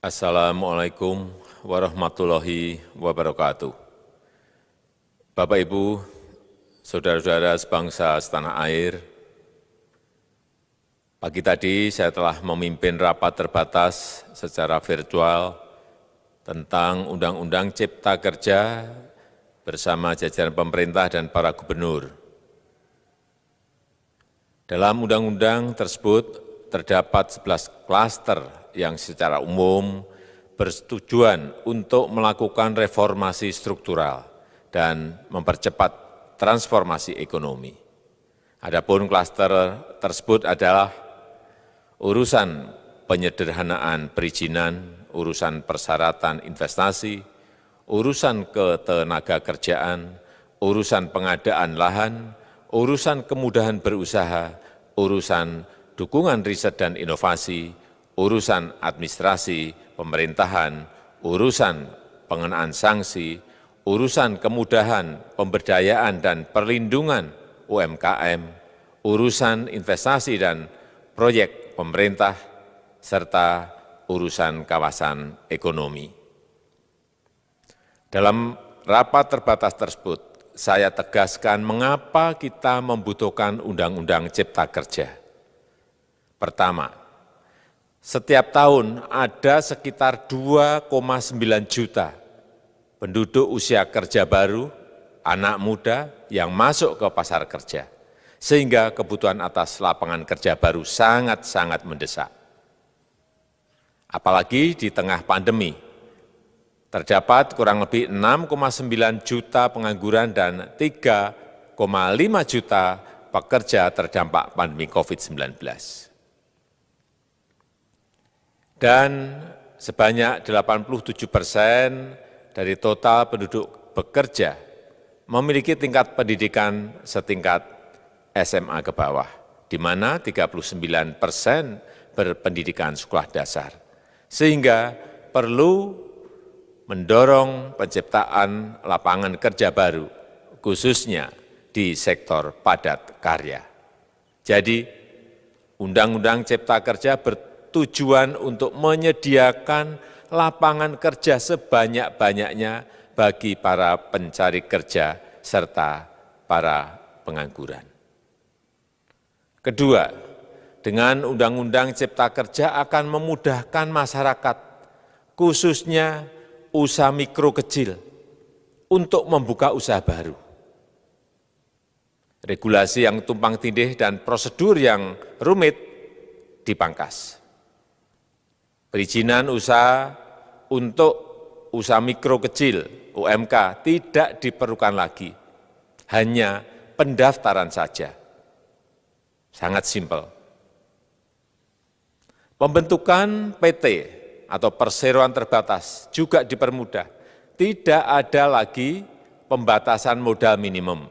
Assalamualaikum warahmatullahi wabarakatuh. Bapak, Ibu, saudara-saudara sebangsa setanah air, pagi tadi saya telah memimpin rapat terbatas secara virtual tentang Undang-Undang Cipta Kerja bersama jajaran pemerintah dan para gubernur. Dalam undang-undang tersebut terdapat 11 klaster yang secara umum bertujuan untuk melakukan reformasi struktural dan mempercepat transformasi ekonomi. Adapun klaster tersebut adalah urusan penyederhanaan perizinan, urusan persyaratan investasi, urusan ketenagakerjaan, urusan pengadaan lahan, urusan kemudahan berusaha, urusan dukungan riset dan inovasi, urusan administrasi pemerintahan, urusan pengenaan sanksi, urusan kemudahan pemberdayaan dan perlindungan UMKM, urusan investasi dan proyek pemerintah, serta urusan kawasan ekonomi. Dalam rapat terbatas tersebut, saya tegaskan mengapa kita membutuhkan Undang-Undang Cipta Kerja. Pertama, setiap tahun ada sekitar 2,9 juta penduduk usia kerja baru, anak muda yang masuk ke pasar kerja, sehingga kebutuhan atas lapangan kerja baru sangat-sangat mendesak. Apalagi di tengah pandemi, terdapat kurang lebih 6,9 juta pengangguran dan 3,5 juta pekerja terdampak pandemi COVID-19. Dan sebanyak 87% dari total penduduk bekerja memiliki tingkat pendidikan setingkat SMA ke bawah, di mana 39% berpendidikan sekolah dasar. Sehingga perlu mendorong penciptaan lapangan kerja baru, khususnya di sektor padat karya. Jadi, Undang-Undang Cipta Kerja bertujuan untuk menyediakan lapangan kerja sebanyak-banyaknya bagi para pencari kerja serta para pengangguran. Kedua, dengan Undang-Undang Cipta Kerja akan memudahkan masyarakat, khususnya usaha mikro kecil, untuk membuka usaha baru. Regulasi yang tumpang tindih dan prosedur yang rumit dipangkas. Perizinan usaha untuk usaha mikro kecil UMK tidak diperlukan lagi, hanya pendaftaran saja. Sangat simpel. Pembentukan PT atau perseroan terbatas juga dipermudah. Tidak ada lagi pembatasan modal minimum.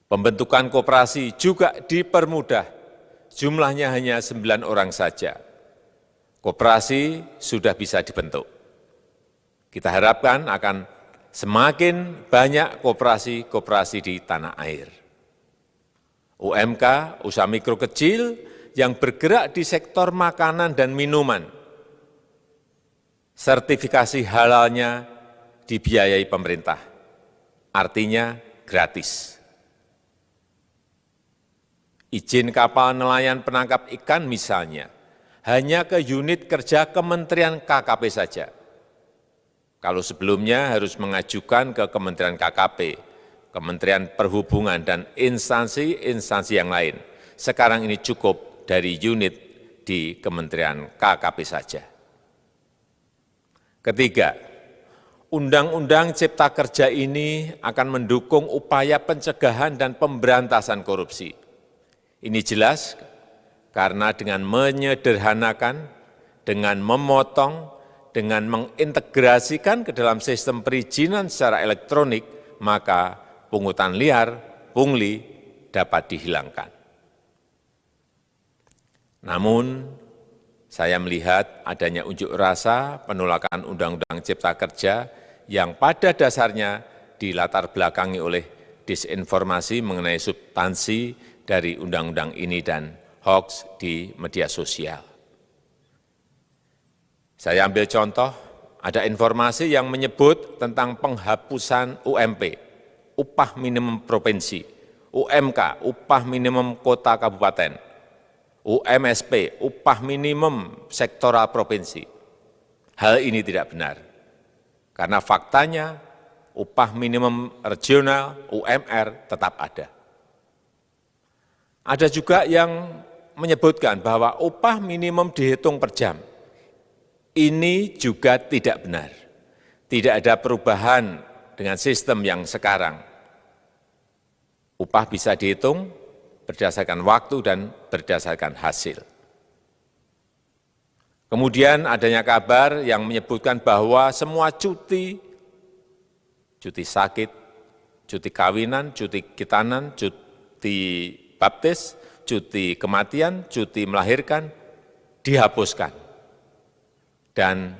Pembentukan koperasi juga dipermudah. Jumlahnya hanya 9 orang saja. Koperasi sudah bisa dibentuk. Kita harapkan akan semakin banyak koperasi-koperasi di tanah air. UMK, usaha mikro kecil yang bergerak di sektor makanan dan minuman, sertifikasi halalnya dibiayai pemerintah, artinya gratis. Izin kapal nelayan penangkap ikan misalnya, hanya ke unit kerja Kementerian KKP saja. Kalau sebelumnya harus mengajukan ke Kementerian KKP, Kementerian Perhubungan, dan instansi-instansi yang lain. Sekarang ini cukup dari unit di Kementerian KKP saja. Ketiga, Undang-Undang Cipta Kerja ini akan mendukung upaya pencegahan dan pemberantasan korupsi. Ini jelas karena dengan menyederhanakan, dengan memotong, dengan mengintegrasikan ke dalam sistem perizinan secara elektronik, maka pungutan liar, pungli dapat dihilangkan. Namun, saya melihat adanya unjuk rasa penolakan Undang-Undang Cipta Kerja yang pada dasarnya dilatar belakangi oleh disinformasi mengenai substansi dari undang-undang ini dan hoax di media sosial. Saya ambil contoh, ada informasi yang menyebut tentang penghapusan UMP, upah minimum provinsi, UMK, upah minimum kota kabupaten, UMSP, upah minimum sektoral provinsi. Hal ini tidak benar, karena faktanya upah minimum regional, UMR, tetap ada. Ada juga yang menyebutkan bahwa upah minimum dihitung per jam. Ini juga tidak benar. Tidak ada perubahan dengan sistem yang sekarang. Upah bisa dihitung berdasarkan waktu dan berdasarkan hasil. Kemudian adanya kabar yang menyebutkan bahwa semua cuti sakit, cuti kawinan, cuti khitanan, cuti baptis, cuti kematian, cuti melahirkan, dihapuskan. Dan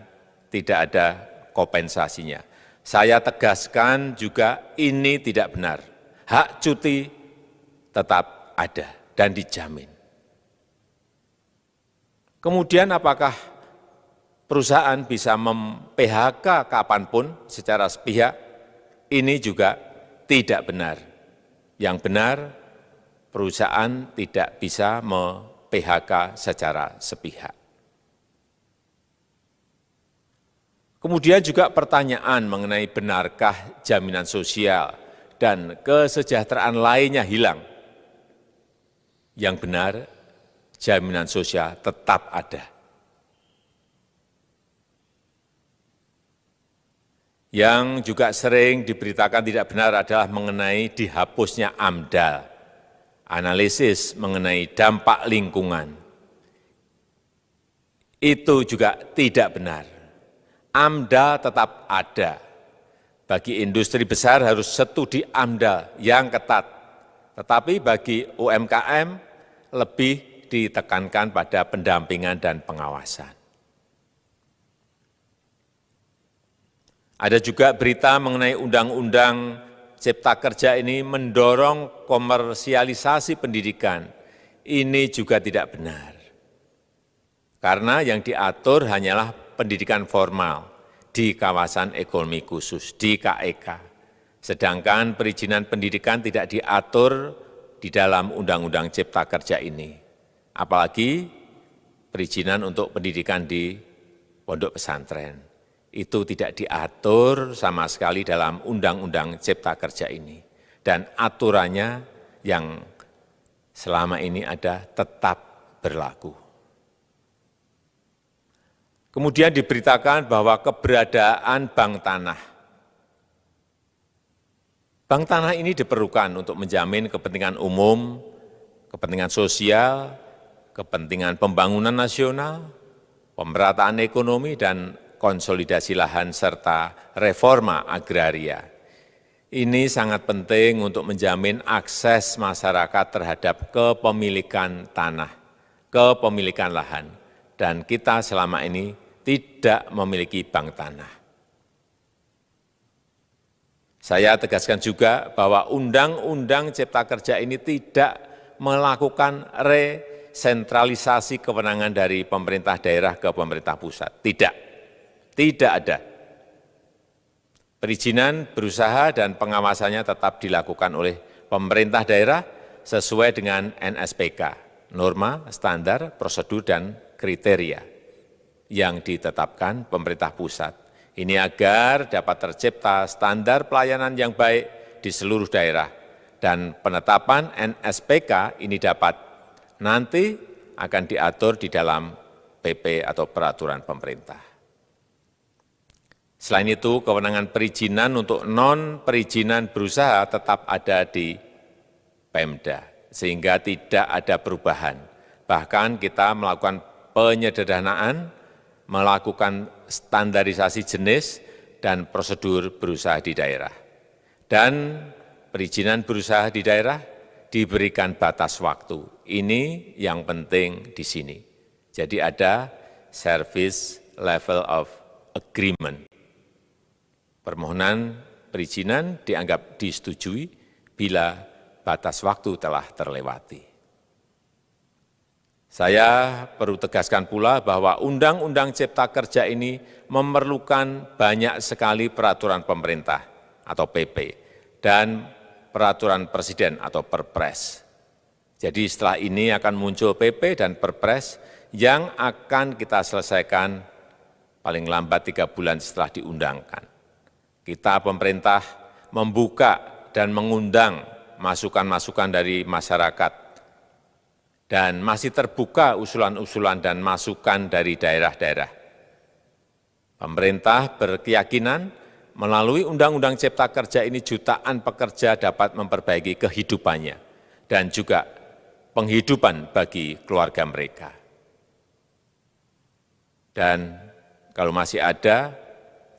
tidak ada kompensasinya. Saya tegaskan juga ini tidak benar. Hak cuti tetap ada dan dijamin. Kemudian apakah perusahaan bisa mem-PHK kapanpun secara sepihak? Ini juga tidak benar. Yang benar, perusahaan tidak bisa me-PHK secara sepihak. Kemudian juga pertanyaan mengenai benarkah jaminan sosial dan kesejahteraan lainnya hilang. Yang benar, jaminan sosial tetap ada. Yang juga sering diberitakan tidak benar adalah mengenai dihapusnya AMDAL, analisis mengenai dampak lingkungan. Itu juga tidak benar. AMDAL tetap ada. Bagi industri besar harus studi AMDAL yang ketat. Tetapi bagi UMKM lebih ditekankan pada pendampingan dan pengawasan. Ada juga berita mengenai Undang-Undang Cipta Kerja ini mendorong komersialisasi pendidikan. Ini juga tidak benar. Karena yang diatur hanyalah pendidikan formal di kawasan ekonomi khusus, di KEK. Sedangkan perizinan pendidikan tidak diatur di dalam Undang-Undang Cipta Kerja ini. Apalagi perizinan untuk pendidikan di pondok pesantren. Itu tidak diatur sama sekali dalam Undang-Undang Cipta Kerja ini. Dan aturannya yang selama ini ada tetap berlaku. Kemudian diberitakan bahwa keberadaan bank tanah. Bank tanah ini diperlukan untuk menjamin kepentingan umum, kepentingan sosial, kepentingan pembangunan nasional, pemerataan ekonomi, dan konsolidasi lahan serta reforma agraria. Ini sangat penting untuk menjamin akses masyarakat terhadap kepemilikan tanah, kepemilikan lahan. Dan kita selama ini tidak memiliki bank tanah. Saya tegaskan juga bahwa Undang-Undang Cipta Kerja ini tidak melakukan resentralisasi kewenangan dari pemerintah daerah ke pemerintah pusat. Tidak ada. Perizinan berusaha dan pengawasannya tetap dilakukan oleh pemerintah daerah sesuai dengan NSPK, norma, standar, prosedur, dan kriteria yang ditetapkan pemerintah pusat. Ini agar dapat tercipta standar pelayanan yang baik di seluruh daerah dan penetapan NSPK ini dapat nanti akan diatur di dalam PP atau peraturan pemerintah. Selain itu, kewenangan perizinan untuk non-perizinan berusaha tetap ada di Pemda, sehingga tidak ada perubahan. Bahkan kita melakukan penyederhanaan, melakukan standarisasi jenis dan prosedur berusaha di daerah. Dan perizinan berusaha di daerah diberikan batas waktu. Ini yang penting di sini. Jadi ada service level of agreement. Permohonan perizinan dianggap disetujui bila batas waktu telah terlewati. Saya perlu tegaskan pula bahwa Undang-Undang Cipta Kerja ini memerlukan banyak sekali peraturan pemerintah atau PP dan peraturan presiden atau Perpres. Jadi setelah ini akan muncul PP dan Perpres yang akan kita selesaikan paling lambat 3 bulan setelah diundangkan. Kita pemerintah membuka dan mengundang masukan-masukan dari masyarakat dan masih terbuka usulan-usulan dan masukan dari daerah-daerah. Pemerintah berkeyakinan melalui Undang-Undang Cipta Kerja ini jutaan pekerja dapat memperbaiki kehidupannya dan juga penghidupan bagi keluarga mereka. Dan kalau masih ada,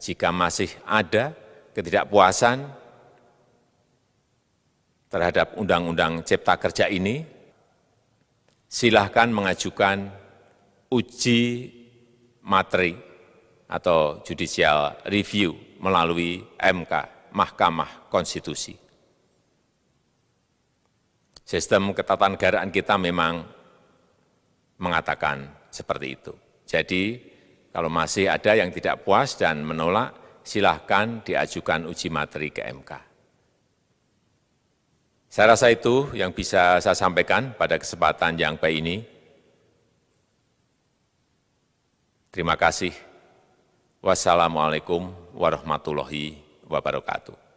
jika masih ada ketidakpuasan terhadap Undang-Undang Cipta Kerja ini, silahkan mengajukan uji materi atau judicial review melalui MK, Mahkamah Konstitusi. Sistem ketatanegaraan kita memang mengatakan seperti itu. Jadi, kalau masih ada yang tidak puas dan menolak, silahkan diajukan uji materi ke MK. Saya rasa itu yang bisa saya sampaikan pada kesempatan yang baik ini. Terima kasih. Wassalamualaikum warahmatullahi wabarakatuh.